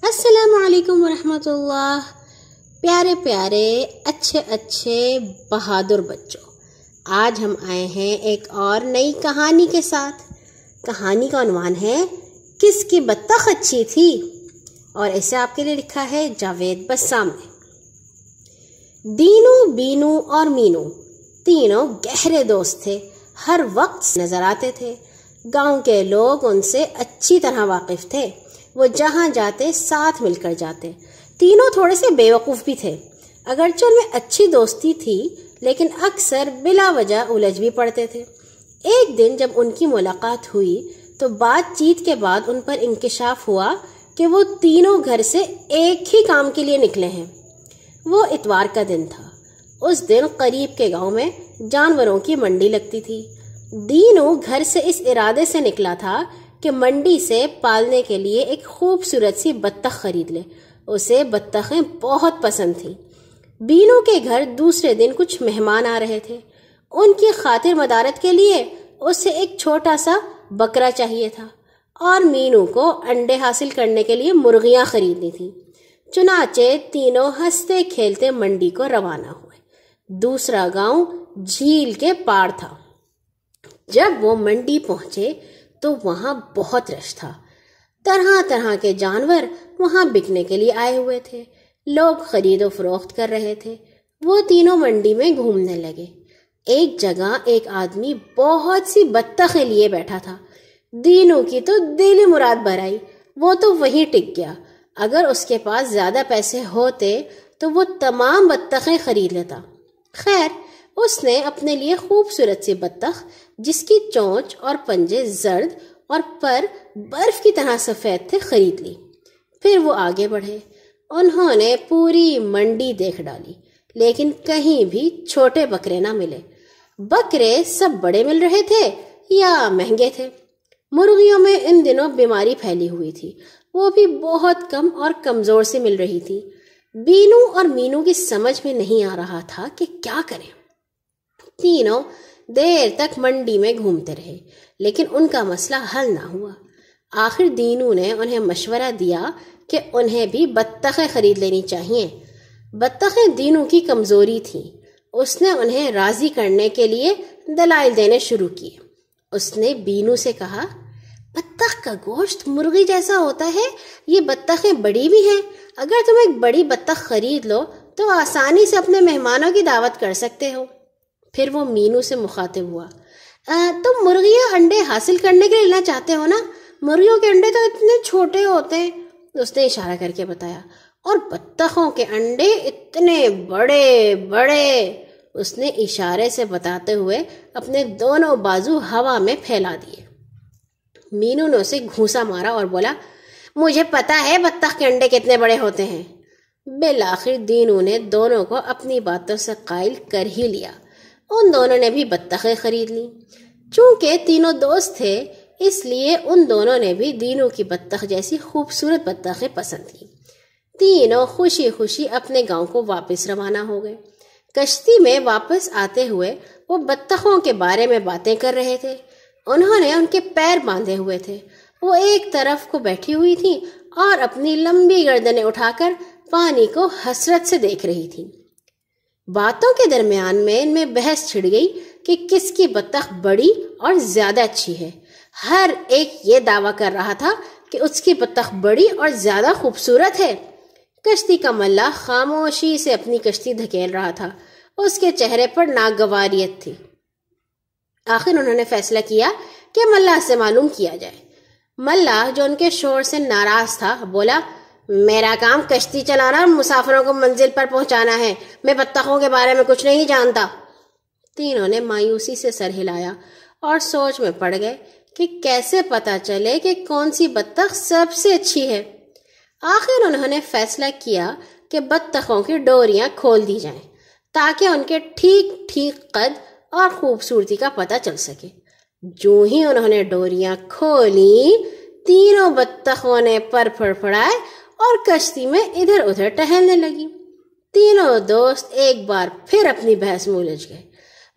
السلام علیکم ورحمۃ اللہ۔ پیارے پیارے اچھے اچھے بہادر بچوں، آج ہم آئے ہیں ایک اور نئی کہانی کے ساتھ۔ کہانی کا عنوان ہے کس کی بطخ اچھی تھی، اور اسے آپ کے لیے لکھا ہے جاوید بسام نے۔ دینو، بینو اور مینو تینوں گہرے دوست تھے، ہر وقت نظر آتے تھے۔ گاؤں کے لوگ ان سے اچھی طرح واقف تھے، وہ جہاں جاتے ساتھ مل کر جاتے۔ تینوں تھوڑے سے بے وقوف بھی تھے، اگرچہ ان میں اچھی دوستی تھی لیکن اکثر بلا وجہ الجھ بھی پڑتے تھے۔ ایک دن جب ان کی ملاقات ہوئی تو بات چیت کے بعد ان پر انکشاف ہوا کہ وہ تینوں گھر سے ایک ہی کام کے لیے نکلے ہیں۔ وہ اتوار کا دن تھا۔ اس دن قریب کے گاؤں میں جانوروں کی منڈی لگتی تھی۔ دینو گھر سے اس ارادے سے نکلا تھا کہ منڈی سے پالنے کے لیے ایک خوبصورت سی بطخ خرید لے۔ اسے بطخیں بہت پسند تھیں۔ بینو کے گھر دوسرے دن کچھ مہمان آ رہے تھے۔ ان کی خاطر مدارت کے لیے اسے ایک چھوٹا سا بکرا چاہیے تھا، اور مینو کو انڈے حاصل کرنے کے لیے مرغیاں خریدنی تھیں۔ چنانچہ تینوں ہنستے کھیلتے منڈی کو روانہ ہوئے۔ دوسرا گاؤں جھیل کے پار تھا۔ جب وہ منڈی پہنچے تو وہاں بہت رش تھا۔ طرح طرح کے جانور وہاں بکنے کے لیے آئے ہوئے تھے۔ لوگ خرید و فروخت کر رہے تھے۔ وہ تینوں منڈی میں گھومنے لگے۔ ایک جگہ ایک آدمی بہت سی بطخیں لیے بیٹھا تھا۔ دینوں کی تو دلی مراد بھر آئی، وہ تو وہیں ٹک گیا۔ اگر اس کے پاس زیادہ پیسے ہوتے تو وہ تمام بطخیں خرید لیتا۔ خیر، اس نے اپنے لیے خوبصورت سی بطخ، جس کی چونچ اور پنجے زرد اور پر برف کی طرح سفید تھے، خرید لی۔ پھر وہ آگے بڑھے۔ انہوں نے پوری منڈی دیکھ ڈالی لیکن کہیں بھی چھوٹے بکرے نہ ملے۔ بکرے سب بڑے مل رہے تھے یا مہنگے تھے۔ مرغیوں میں ان دنوں بیماری پھیلی ہوئی تھی، وہ بھی بہت کم اور کمزور سے مل رہی تھی۔ بینو اور مینو کی سمجھ میں نہیں آ رہا تھا کہ کیا کریں۔ تینوں دیر تک منڈی میں گھومتے رہے لیکن ان کا مسئلہ حل نہ ہوا۔ آخر دینو نے انہیں مشورہ دیا کہ انہیں بھی بطخیں خرید لینی چاہیے۔ بطخیں دینو کی کمزوری تھیں۔ اس نے انہیں راضی کرنے کے لیے دلائل دینے شروع کیے۔ اس نے بینو سے کہا، بطخ کا گوشت مرغی جیسا ہوتا ہے، یہ بطخیں بڑی بھی ہیں۔ اگر تم ایک بڑی بطخ خرید لو تو آسانی سے اپنے مہمانوں کی دعوت کر سکتے ہو۔ پھر وہ مینو سے مخاطب ہوا، تم مرغیاں انڈے حاصل کرنے کے لیے لینا چاہتے ہو نا؟ مرغیوں کے انڈے تو اتنے چھوٹے ہوتے ہیں، اس نے اشارہ کر کے بتایا، اور بطخوں کے انڈے اتنے بڑے بڑے۔ اس نے اشارے سے بتاتے ہوئے اپنے دونوں بازو ہوا میں پھیلا دیے۔ مینو نے اسے گھونسا مارا اور بولا، مجھے پتا ہے بطخ کے انڈے کتنے بڑے ہوتے ہیں۔ بالآخر دینو نے دونوں کو اپنی باتوں سے قائل کر ہی لیا۔ ان دونوں نے بھی بطخیں خرید لیں۔ چونکہ تینوں دوست تھے اس لیے ان دونوں نے بھی دینو کی بطخ جیسی خوبصورت بطخیں پسند کی۔ تینوں خوشی خوشی اپنے گاؤں کو واپس روانہ ہو گئے۔ کشتی میں واپس آتے ہوئے وہ بطخوں کے بارے میں باتیں کر رہے تھے۔ انہوں نے ان کے پیر باندھے ہوئے تھے۔ وہ ایک طرف کو بیٹھی ہوئی تھی اور اپنی لمبی گردنیں اٹھا کر پانی کو حسرت سے دیکھ رہی تھی۔ باتوں کے درمیان میں ان میں بحث چھڑ گئی کہ کس کی بطخ بڑی اور زیادہ اچھی ہے۔ ہر ایک یہ دعویٰ کر رہا تھا کہ اس کی بطخ بڑی اور زیادہ خوبصورت ہے۔ کشتی کا ملا خاموشی سے اپنی کشتی دھکیل رہا تھا، اس کے چہرے پر ناگواریت تھی۔ آخر انہوں نے فیصلہ کیا کہ ملا سے معلوم کیا جائے۔ ملا، جو ان کے شور سے ناراض تھا، بولا، میرا کام کشتی چلانا اور مسافروں کو منزل پر پہنچانا ہے، میں بطخوں کے بارے میں کچھ نہیں جانتا۔ تینوں نے مایوسی سے سر ہلایا اور سوچ میں پڑ گئے کہ کیسے پتا چلے کہ کون سی بطخ سب سے اچھی ہے۔ آخر انہوں نے فیصلہ کیا کہ بطخوں کی ڈوریاں کھول دی جائیں تاکہ ان کے ٹھیک ٹھیک قد اور خوبصورتی کا پتہ چل سکے۔ جو ہی انہوں نے ڈوریاں کھولیں، تینوں بطخوں نے پر پھڑپھڑائے اور کشتی میں ادھر ادھر ٹہلنے لگی۔ تینوں دوست ایک بار پھر اپنی بحث میں الجھ گئے۔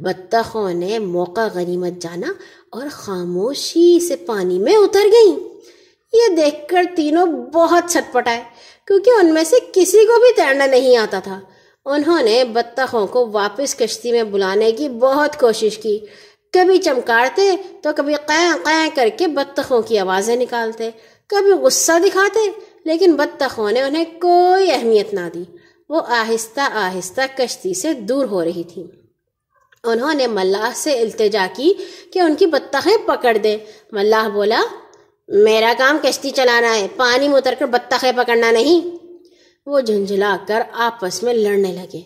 بطخوں نے موقع غنیمت جانا اور خاموشی سے پانی میں اتر گئیں۔ یہ دیکھ کر تینوں بہت چھٹپٹائے کیونکہ ان میں سے کسی کو بھی تیرنا نہیں آتا تھا۔ انہوں نے بطخوں کو واپس کشتی میں بلانے کی بہت کوشش کی، کبھی چمکارتے تو کبھی قیں قیں کر کے بطخوں کی آوازیں نکالتے، کبھی غصہ دکھاتے، لیکن بطخوں نے انہیں کوئی اہمیت نہ دی۔ وہ آہستہ آہستہ کشتی سے دور ہو رہی تھیں۔ انہوں نے ملاح سے التجا کی کہ ان کی بطخیں پکڑ دے۔ ملاح بولا، میرا کام کشتی چلانا ہے، پانی میں اتر کر بطخیں پکڑنا نہیں۔ وہ جھنجھلا کر آپس میں لڑنے لگے،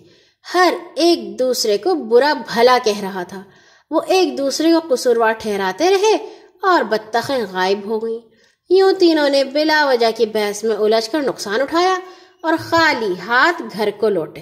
ہر ایک دوسرے کو برا بھلا کہہ رہا تھا۔ وہ ایک دوسرے کو قصوروار ٹھہراتے رہے اور بطخیں غائب ہو گئیں۔ یوں تینوں نے بلا وجہ کی بحث میں الجھ کر نقصان اٹھایا اور خالی ہاتھ گھر کو لوٹے۔